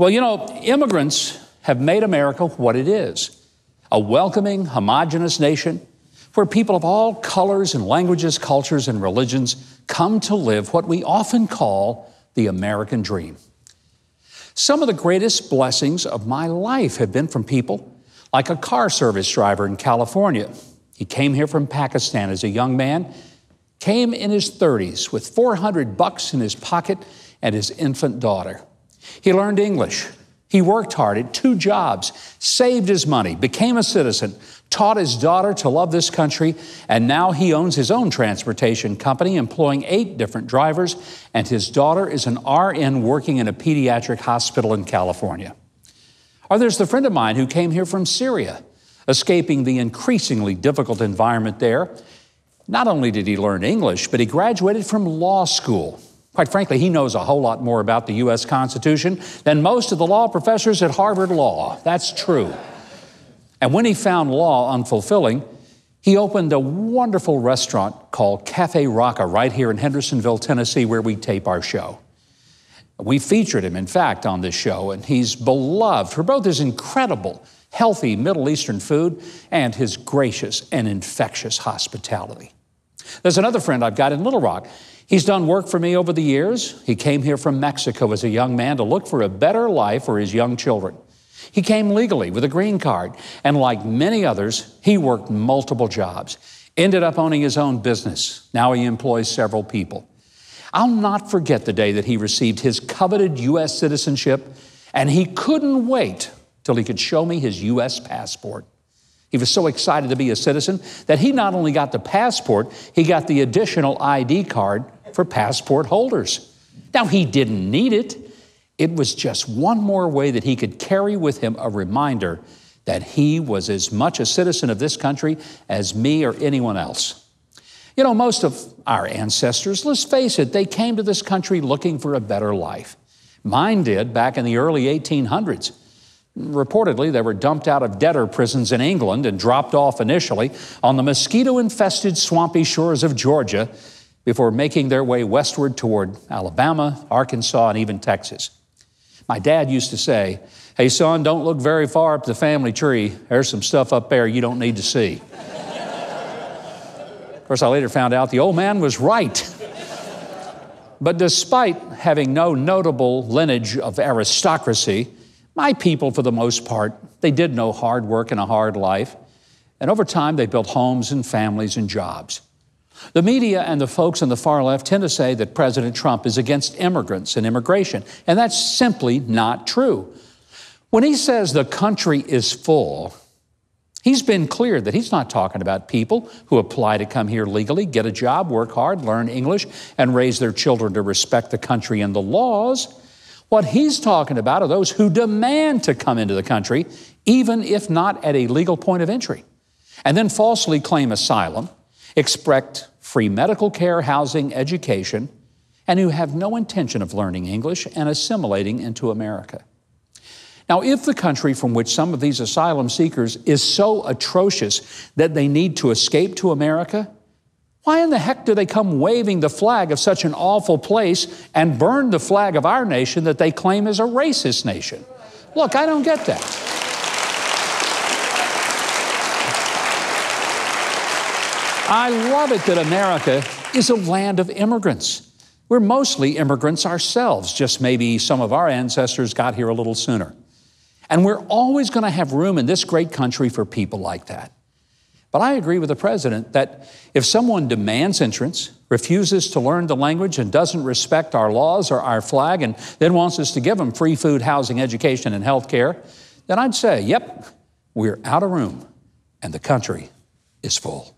Well, you know, immigrants have made America what it is, a welcoming, homogenous nation where people of all colors and languages, cultures, and religions come to live what we often call the American dream. Some of the greatest blessings of my life have been from people like a car service driver in California. He came here from Pakistan as a young man, came in his 30s with $400 in his pocket and his infant daughter. He learned English. He worked hard at 2 jobs, saved his money, became a citizen, taught his daughter to love this country, and now he owns his own transportation company, employing 8 different drivers, and his daughter is an RN working in a pediatric hospital in California. Or there's the friend of mine who came here from Syria, escaping the increasingly difficult environment there. Not only did he learn English, but he graduated from law school. Quite frankly, he knows a whole lot more about the U.S. Constitution than most of the law professors at Harvard Law. That's true. And when he found law unfulfilling, he opened a wonderful restaurant called Cafe Rocca right here in Hendersonville, Tennessee, where we tape our show. We featured him, in fact, on this show, and he's beloved for both his incredible, healthy Middle Eastern food and his gracious and infectious hospitality. There's another friend I've got in Little Rock. He's done work for me over the years. He came here from Mexico as a young man to look for a better life for his young children. He came legally with a green card, and like many others, he worked multiple jobs, ended up owning his own business. Now he employs several people. I'll not forget the day that he received his coveted U.S. citizenship, and he couldn't wait till he could show me his U.S. passport. He was so excited to be a citizen that he not only got the passport, he got the additional ID card for passport holders. Now, he didn't need it. It was just one more way that he could carry with him a reminder that he was as much a citizen of this country as me or anyone else. You know, most of our ancestors, let's face it, they came to this country looking for a better life. Mine did back in the early 1800s. Reportedly, they were dumped out of debtor prisons in England and dropped off initially on the mosquito-infested swampy shores of Georgia before making their way westward toward Alabama, Arkansas, and even Texas. My dad used to say, "Hey, son, don't look very far up the family tree. There's some stuff up there you don't need to see." Of course, I later found out the old man was right. But despite having no notable lineage of aristocracy, my people, for the most part, they did know hard work and a hard life. And over time, they built homes and families and jobs. The media and the folks on the far left tend to say that President Trump is against immigrants and immigration, and that's simply not true. When he says the country is full, he's been clear that he's not talking about people who apply to come here legally, get a job, work hard, learn English, and raise their children to respect the country and the laws. What he's talking about are those who demand to come into the country, even if not at a legal point of entry, and then falsely claim asylum, expect free medical care, housing, education, and who have no intention of learning English and assimilating into America. Now, if the country from which some of these asylum seekers is so atrocious that they need to escape to America, why in the heck do they come waving the flag of such an awful place and burn the flag of our nation that they claim is a racist nation? Look, I don't get that. I love it that America is a land of immigrants. We're mostly immigrants ourselves, just maybe some of our ancestors got here a little sooner. And we're always going to have room in this great country for people like that. But I agree with the president that if someone demands entrance, refuses to learn the language, and doesn't respect our laws or our flag, and then wants us to give them free food, housing, education, and health care, then I'd say, yep, we're out of room, and the country is full.